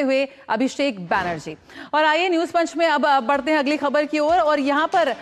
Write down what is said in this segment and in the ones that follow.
हुए अभिषेक बैनर्जी। और आइए न्यूज पंच में अब बढ़ते हैं अगली खबर की ओर। और यहां पर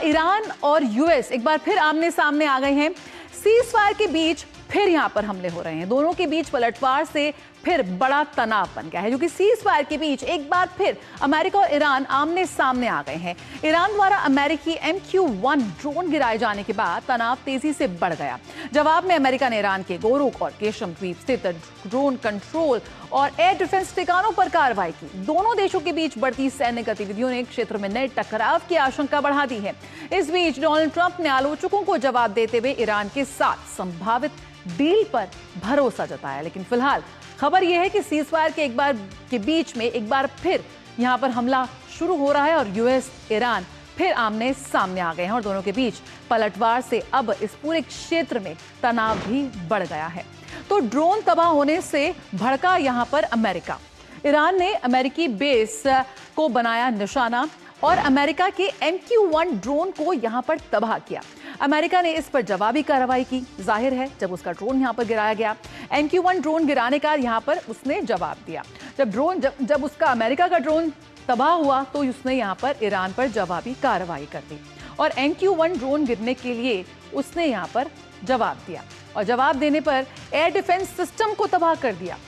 ईरान और यूएस एक बार फिर आमने सामने आ गए हैं। सीज फायर के बीच फिर यहां पर हमले हो रहे हैं। दोनों के बीच पलटवार से फिर बड़ा तनाव बन गया है, क्योंकि सीज फायर के बीच एक बार फिर अमेरिका और ईरान आमने सामने आ गए हैं। ईरान द्वारा अमेरिकी MQ-1 ड्रोन गिराए जाने के बाद तनाव तेजी से बढ़ गया। जवाब में अमेरिका ने ईरान के गोरुक और केशम द्वीप स्थित ड्रोन कंट्रोल और एयर डिफेंस ठिकानों पर कार्रवाई की। दोनों देशों के बीच बढ़ती सैन्य गतिविधियों ने क्षेत्र में नए टकराव की आशंका बढ़ा दी है। इस बीच डोनाल्ड ट्रंप ने आलोचकों को जवाब देते हुए ईरान के साथ संभावित डील पर भरोसा जताया। लेकिन फिलहाल खबर यह है कि सीज फायर के बीच में एक बार फिर यहां पर हमला शुरू हो रहा है और यूएस ईरान फिर आमने सामने आ गए हैं और दोनों के बीच पलटवार से अब इस पूरे क्षेत्र में तनाव भी बढ़ गया है। तो ड्रोन तबाह होने से भड़का यहां पर अमेरिका। ईरान ने अमेरिकी बेस को बनाया निशाना और अमेरिका के MQ-1 ड्रोन को यहां पर तबाह किया। अमेरिका ने इस पर जवाबी कार्रवाई की। जाहिर है जब उसका ड्रोन यहां पर गिराया गया, MQ-1 ड्रोन गिराने का यहां पर उसने जवाब दिया। जब उसका अमेरिका का ड्रोन तबाह हुआ तो उसने यहां पर ईरान पर जवाबी कार्रवाई कर दी और MQ-1 ड्रोन गिरने के लिए उसने यहां पर जवाब दिया और जवाब देने पर एयर डिफेंस सिस्टम को तबाह कर दिया।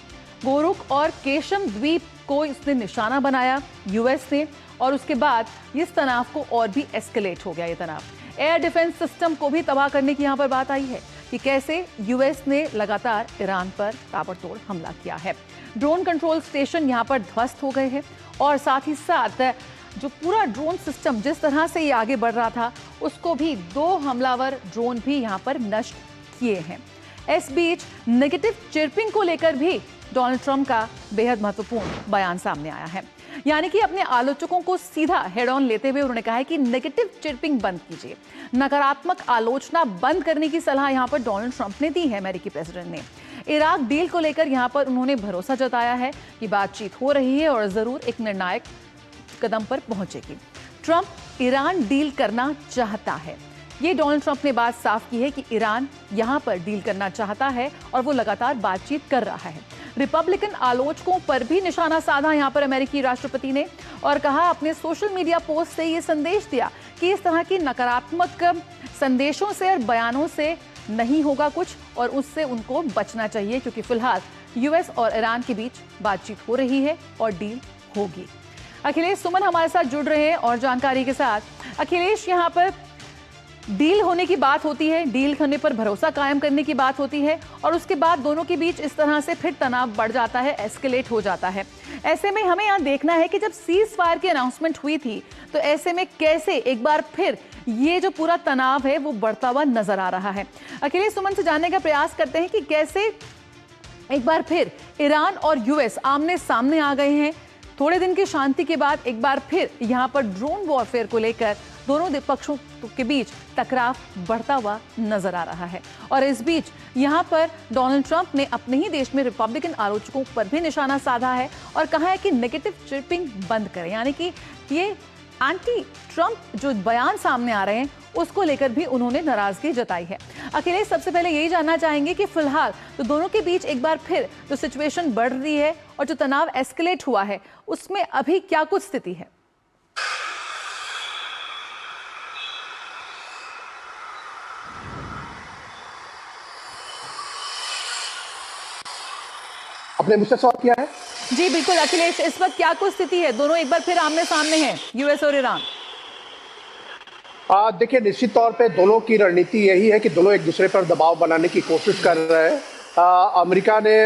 गोरुक और केशम द्वीप को उसने निशाना बनाया यूएस ने, और उसके बाद इस तनाव को और भी एस्केलेट हो गया। ये तनाव एयर डिफेंस सिस्टम को भी तबाह करने की यहां पर बात आई है कि कैसे यूएस ने लगातार ईरान पर ताबड़तोड़ हमला किया है। ड्रोन कंट्रोल स्टेशन यहां पर ध्वस्त हो गए हैं और साथ ही साथ जो पूरा ड्रोन सिस्टम जिस तरह से ये आगे बढ़ रहा था उसको भी 2 हमलावर ड्रोन भी यहां पर नष्ट किए हैं। इस बीच नेगेटिव चिरपिंग को लेकर भी डोनाल्ड ट्रंप का बेहद महत्वपूर्ण बयान सामने आया है। यानी कि अपने आलोचकों को सीधा हेड ऑन लेते हुए उन्होंने कहा है कि नेगेटिव चिरपिंग बंद कीजिए। नकारात्मक आलोचना बंद करने की सलाह यहां पर डोनाल्ड ट्रंप ने दी है अमेरिकी प्रेसिडेंट ने। इराक डील को लेकर यहां पर उन्होंने भरोसा जताया है कि बातचीत हो रही है और जरूर एक निर्णायक कदम पर पहुंचेगी। ट्रंप ईरान डील करना चाहता है। ये डोनाल्ड ट्रंप ने बात साफ की है कि ईरान यहां पर डील करना चाहता है और वो लगातार बातचीत कर रहा है। रिपब्लिकन आलोचकों पर भी निशाना साधा यहां पर अमेरिकी राष्ट्रपति ने और कहा, अपने सोशल मीडिया पोस्ट से ये संदेश दिया कि इस तरह की नकारात्मक संदेशों से और बयानों से नहीं होगा कुछ और उससे उनको बचना चाहिए, क्योंकि फिलहाल यूएस और ईरान के बीच बातचीत हो रही है और डील होगी। अखिलेश सुमन हमारे साथ जुड़ रहे हैं और जानकारी के साथ। अखिलेश, यहाँ पर डील होने की बात होती है, डील करने पर भरोसा कायम करने की बात होती है और उसके बाद दोनों के बीच इस तरह से फिर तनाव बढ़ जाता है, एस्केलेट हो जाता है। ऐसे में हमें यहाँ देखना है कि जब सीज फायर की अनाउंसमेंट हुई थी तो ऐसे में कैसे एक बार फिर ये जो पूरा तनाव है वो बढ़ता हुआ नजर आ रहा है। अखिलेश सुमन से जानने का प्रयास करते हैं कि कैसे एक बार फिर ईरान और यूएस आमने सामने आ गए हैं। थोड़े दिन की शांति के बाद एक बार फिर यहाँ पर ड्रोन वॉरफेयर को लेकर दोनों पक्षों के बीच टकराव बढ़ता हुआ नजर आ रहा है। और इस बीच यहाँ पर डोनाल्ड ट्रंप ने अपने ही देश में रिपब्लिकन आलोचकों पर भी निशाना साधा है और कहा है कि नेगेटिव चिरपिंग बंद करें। यानी कि ये एंटी ट्रंप जो बयान सामने आ रहे हैं उसको लेकर भी उन्होंने नाराजगी जताई है। अखिलेश, सबसे पहले यही जानना चाहेंगे कि फिलहाल तो दोनों के बीच एक बार फिर जो सिचुएशन बढ़ रही है और जो तनाव एस्केलेट हुआ है उसमें अभी क्या कुछ स्थिति है? आपने मुझसे सवाल किया है? जी बिल्कुल अखिलेश, इस वक्त क्या कुछ स्थिति है? दोनों एक बार फिर आमने सामने हैं, यूएस और ईरान। देखिए, निश्चित तौर पे दोनों की रणनीति यही है कि दोनों एक दूसरे पर दबाव बनाने की कोशिश कर रहे हैं। अमेरिका ने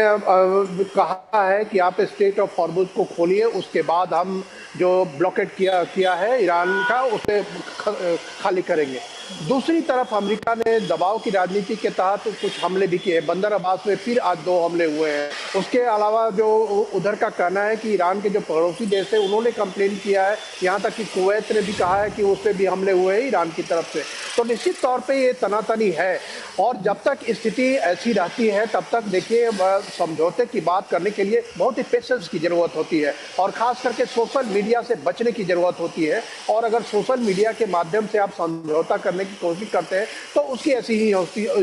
कहा है कि आप स्टेट ऑफ हॉर्मुज को खोलिए, उसके बाद हम जो ब्लॉकेट किया है ईरान का उसे खाली करेंगे। दूसरी तरफ अमेरिका ने दबाव की राजनीति के तहत कुछ हमले भी किए। बंदर अब्बास में फिर आज 2 हमले हुए हैं। उसके अलावा जो उधर का कहना है कि ईरान के जो पड़ोसी देश है उन्होंने कंप्लेन किया है, यहाँ तक कि कुवैत ने भी कहा है कि उस पर भी हमले हुए हैं ईरान की तरफ से। तो निश्चित तौर पे ये तनातनी है और जब तक स्थिति ऐसी रहती है तब तक देखिए समझौते की बात करने के लिए बहुत ही पेशेंस की ज़रूरत होती है और ख़ास करके सोशल मीडिया से बचने की ज़रूरत होती है। और अगर सोशल मीडिया के माध्यम से आप समझौता करने की कोशिश करते हैं तो उसकी ऐसी ही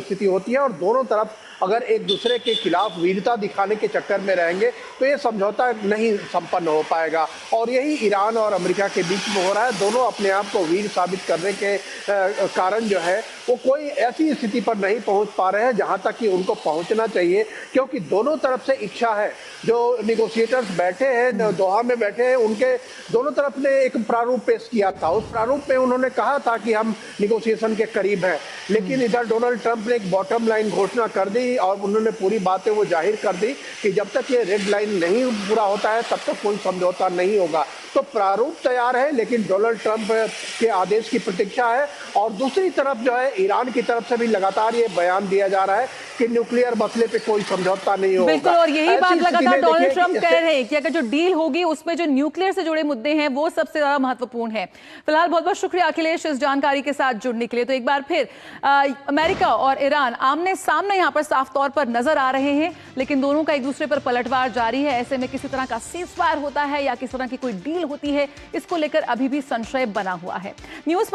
स्थिति होती है और दोनों तरफ अगर एक दूसरे के खिलाफ वीरता दिखाने के चक्कर में रहेंगे तो ये समझौता नहीं संपन्न हो पाएगा। और यही ईरान और अमेरिका के बीच में हो रहा है। दोनों अपने आप को वीर साबित करने के कारण जो है वो कोई ऐसी स्थिति पर नहीं पहुंच पा रहे हैं जहां तक कि उनको पहुंचना चाहिए, क्योंकि दोनों तरफ से इच्छा है। जो निगोशिएटर्स बैठे हैं दोहा में बैठे हैं, उनके दोनों तरफ ने एक प्रारूप पेश किया था। उस प्रारूप में उन्होंने कहा था कि हम निगोशिएशन के करीब हैं, लेकिन इधर डोनाल्ड ट्रंप ने एक बॉटम लाइन घोषणा कर दी और उन्होंने पूरी बातें वो जाहिर कर दी कि जब तक ये रेड लाइन नहीं पूरा होता है तब तक कोई समझौता नहीं होगा। तो प्रारूप तैयार है, लेकिन डोनाल्ड ट्रंप के आदेश की प्रतीक्षा है। और दूसरी तरफ जो है ईरान की तरफ से भी लगातार ये बयान दिया जा रहा है कि न्यूक्लियर मसले पे कोई समझौता नहीं होगा। बिल्कुल, और यही बात लगातार डोनाल्ड ट्रंप कह रहे हैं कि अगर जो डील होगी उसमें जो न्यूक्लियर से जुड़े मुद्दे हैं वो सबसे ज्यादा महत्वपूर्ण है। फिलहाल बहुत बहुत शुक्रिया अखिलेश इस जानकारी के साथ जुड़ने के लिए। तो एक बार फिर अमेरिका और ईरान आमने सामने यहाँ पर साफ तौर पर नजर आ रहे हैं, लेकिन दोनों का एक दूसरे पर पलटवार जारी है। ऐसे में किसी तरह का सीज़फायर होता है या किसी तरह की कोई डील होती है, इसको लेकर अभी भी संशय बना हुआ है। न्यूज़ पंच